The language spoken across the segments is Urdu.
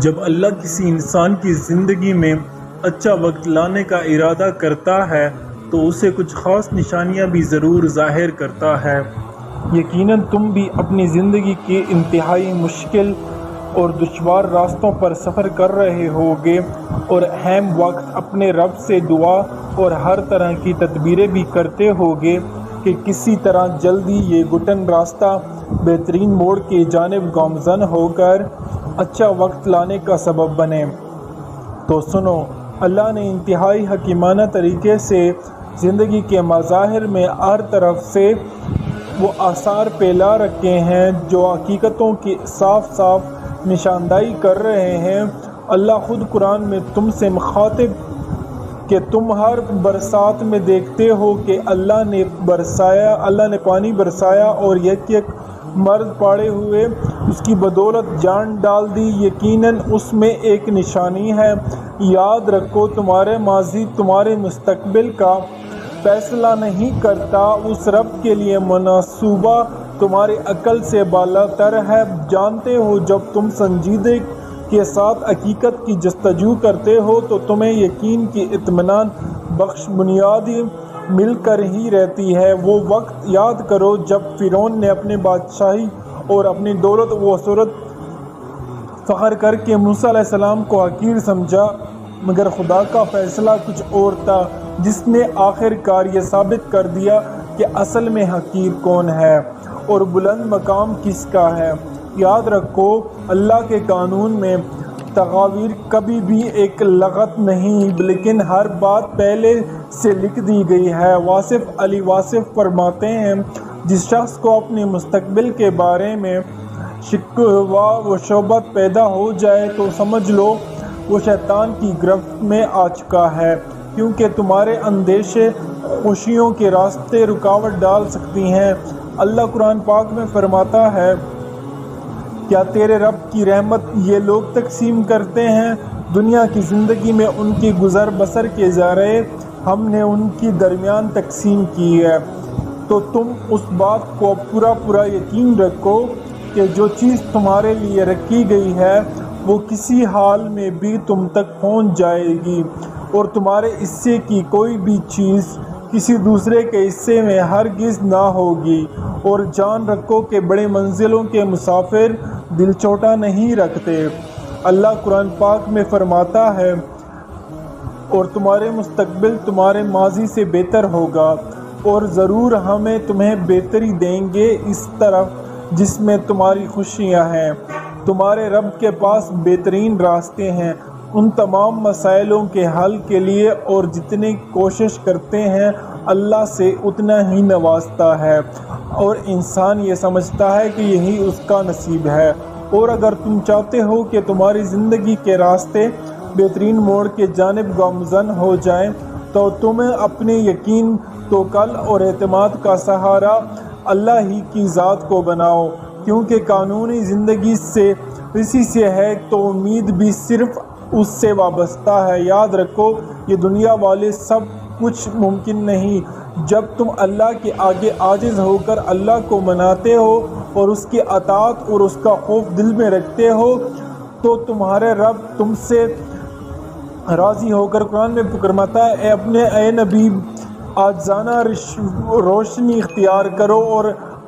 جب اللہ کسی انسان کی زندگی میں اچھا وقت لانے کا ارادہ کرتا ہے تو اسے کچھ خاص نشانیاں بھی ضرور ظاہر کرتا ہے۔ یقیناً تم بھی اپنی زندگی کے انتہائی مشکل اور دشوار راستوں پر سفر کر رہے ہوگے اور اہم وقت اپنے رب سے دعا اور ہر طرح کی تدبیریں بھی کرتے ہوگے کہ کسی طرح جلدی یہ گھٹن راستہ بہترین موڑ کی جانب گامزن ہو کر اچھا وقت لانے کا سبب بنے۔ تو سنو، اللہ نے انتہائی حکیمانہ طریقے سے زندگی کے مظاہر میں ہر طرف سے وہ آثار پھیلا رکھے ہیں جو حقیقتوں کی صاف صاف نشاندہی کر رہے ہیں۔ اللہ خود قرآن میں تم سے مخاطب کہ تم ہر برسات میں دیکھتے ہو کہ اللہ نے پانی برسایا اور یک یک مرد پاڑے ہوئے اس کی بدولت جان ڈال دی، یقیناً اس میں ایک نشانی ہے۔ یاد رکھو تمہارے ماضی تمہارے مستقبل کا فیصلہ نہیں کرتا، اس رب کے لیے منصوبہ تمہاری عقل سے بالا تر ہے۔ جانتے ہو جب تم سنجیدگی کے ساتھ حقیقت کی جستجو کرتے ہو تو تمہیں یقین کی اطمینان بخش بنیادی مل کر ہی رہتی ہے۔ وہ وقت یاد کرو جب فرعون نے اپنی بادشاہی اور اپنی دولت و شہرت فخر کر کے موسیٰ علیہ السلام کو حقیر سمجھا، مگر خدا کا فیصلہ کچھ اور تھا جس نے آخر کار یہ ثابت کر دیا کہ اصل میں حقیر کون ہے اور بلند مقام کس کا ہے۔ یاد رکھو اللہ کے قانون میں تغیر کبھی بھی ایک لغت نہیں بلکہ ہر بات پہلے سے لکھ دی گئی ہے۔ واصف علی واصف فرماتے ہیں جس شخص کو اپنے مستقبل کے بارے میں شکوہ و شبہت پیدا ہو جائے تو سمجھ لو وہ شیطان کی گرفت میں آ چکا ہے، کیونکہ تمہارے اندیشے خوشیوں کے راستے رکاوٹ ڈال سکتی ہیں۔ اللہ قرآن پاک میں فرماتا ہے، کیا تیرے رب کی رحمت یہ لوگ تقسیم کرتے ہیں؟ دنیا کی زندگی میں ان کی گزر بسر کے ذرائع ہم نے ان کے درمیان تقسیم کی ہے، تو تم اس بات کو پورا یقین رکھو کہ جو چیز تمہارے لیے رکھی گئی ہے وہ کسی حال میں بھی تم تک پہنچ جائے گی، اور تمہارے حصے کی کوئی بھی چیز کسی دوسرے کے حصے میں ہرگز نہ ہوگی۔ اور جان رکھو کہ بڑے منزلوں کے مسافر دل چھوٹا نہیں رکھتے۔ اللہ قرآن پاک میں فرماتا ہے، اور تمہارے مستقبل تمہارے ماضی سے بہتر ہوگا، اور ضرور ہمیں تمہیں بہتری دیں گے اس طرف جس میں تمہاری خوشیاں ہیں۔ تمہارے رب کے پاس بہترین راستے ہیں ان تمام مسائلوں کے حل کے لیے، اور جتنی کوشش کرتے ہیں اللہ سے اتنا ہی نوازتا ہے، اور انسان یہ سمجھتا ہے کہ یہی اس کا نصیب ہے۔ اور اگر تم چاہتے ہو کہ تمہاری زندگی کے راستے بہترین موڑ کے جانب گامزن ہو جائیں تو تمہیں اپنے یقین، توکل اور اعتماد کا سہارا اللہ ہی کی ذات کو بناؤ، کیونکہ قانونی زندگی سے اسی سے ہے تو امید بھی صرف اس سے وابستہ ہے۔ یاد رکھو یہ دنیا والے سب کچھ ممکن نہیں۔ جب تم اللہ کے آگے عاجز ہو کر اللہ کو مناتے ہو اور اس کی اطاعت اور اس کا خوف دل میں رکھتے ہو تو تمہارے رب تم سے راضی ہو کر قرآن میں فرماتا ہے، اے نبی عاجزانہ روشنی اختیار کرو، اور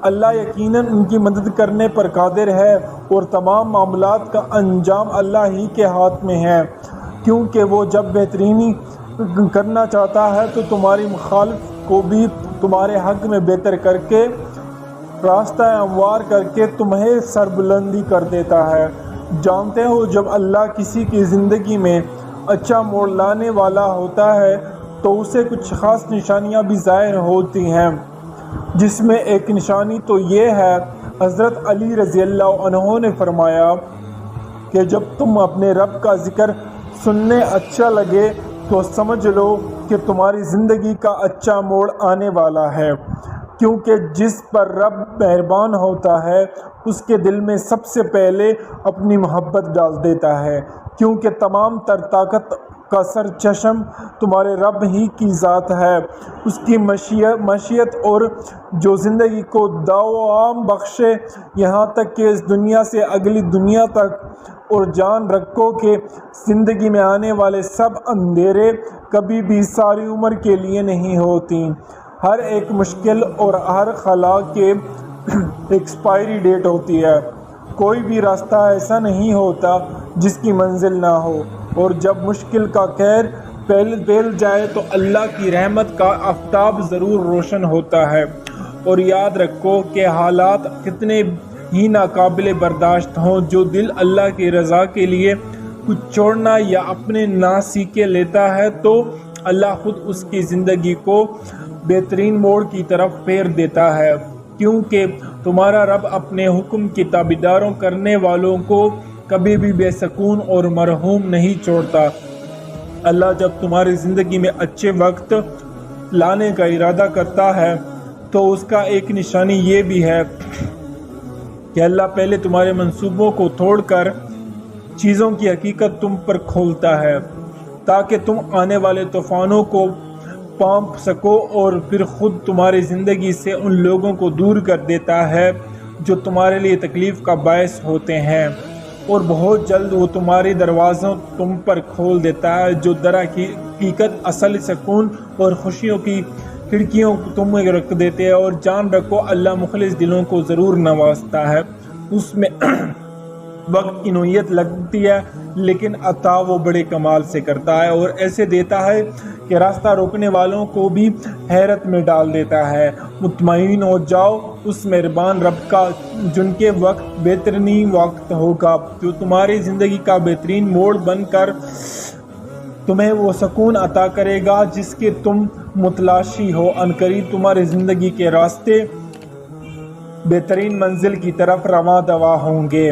اللہ یقیناً ان کی مدد کرنے پر قادر ہے، اور تمام معاملات کا انجام اللہ ہی کے ہاتھ میں ہے، کیونکہ وہ جب بہترینی کرنا چاہتا ہے تو تمہاری مخالف کو بھی تمہارے حق میں بہتر کر کے راستہ ہموار کر کے تمہیں سربلندی کر دیتا ہے۔ جانتے ہو جب اللہ کسی کی زندگی میں اچھا موڑ لانے والا ہوتا ہے تو اسے کچھ خاص نشانیاں بھی ظاہر ہوتی ہیں، جس میں ایک نشانی تو یہ ہے، حضرت علی رضی اللہ عنہ نے فرمایا کہ جب تم اپنے رب کا ذکر سننے اچھا لگے تو سمجھ لو کہ تمہاری زندگی کا اچھا موڑ آنے والا ہے، کیونکہ جس پر رب مہربان ہوتا ہے اس کے دل میں سب سے پہلے اپنی محبت ڈال دیتا ہے، کیونکہ تمام تر طاقت کا سرچشم تمہارے رب ہی کی ذات ہے، اس کی مشیت اور جو زندگی کو دوام بخشے یہاں تک کہ اس دنیا سے اگلی دنیا تک، اور جان رکھو کہ زندگی میں آنے والے سب اندھیرے کبھی بھی ساری عمر کے لیے نہیں ہوتی۔ ہر ایک مشکل اور ہر خلا کے ایکسپائری ڈیٹ ہوتی ہے۔ کوئی بھی راستہ ایسا نہیں ہوتا جس کی منزل نہ ہو، اور جب مشکل کا قہر پھیل جائے تو اللہ کی رحمت کا آفتاب ضرور روشن ہوتا ہے۔ اور یاد رکھو کہ حالات کتنے ہی ناقابل برداشت ہوں، جو دل اللہ کی رضا کے لیے کچھ چھوڑنا یا اپنے نہ سیکھے لیتا ہے تو اللہ خود اس کی زندگی کو بہترین موڑ کی طرف پھیر دیتا ہے، کیونکہ تمہارا رب اپنے حکم کی تابعداری کرنے والوں کو کبھی بھی بے سکون اور محروم نہیں چھوڑتا۔ اللہ جب تمہاری زندگی میں اچھے وقت لانے کا ارادہ کرتا ہے تو اس کا ایک نشانی یہ بھی ہے کہ اللہ پہلے تمہارے منصوبوں کو توڑ کر چیزوں کی حقیقت تم پر کھولتا ہے، تاکہ تم آنے والے طوفانوں کو پانپ سکو، اور پھر خود تمہاری زندگی سے ان لوگوں کو دور کر دیتا ہے جو تمہارے لیے تکلیف کا باعث ہوتے ہیں، اور بہت جلد وہ تمہارے دروازوں تم پر کھول دیتا ہے جو در حقیقت اصل سکون اور خوشیوں کی کھڑکیوں تمہیں رکھ دیتے ہیں۔ اور جان رکھو اللہ مخلص دلوں کو ضرور نوازتا ہے، اس میں وقت کی نوعیت لگتی ہے لیکن عطا وہ بڑے کمال سے کرتا ہے، اور ایسے دیتا ہے کہ راستہ روکنے والوں کو بھی حیرت میں ڈال دیتا ہے۔ مطمئن ہو جاؤ اس مہربان رب کا جن کے وقت بہترین وقت ہوگا، جو تمہاری زندگی کا بہترین موڑ بن کر تمہیں وہ سکون عطا کرے گا جس کے تم متلاشی ہو۔ عنقریب تمہاری زندگی کے راستے بہترین منزل کی طرف رواں دواں ہوں گے۔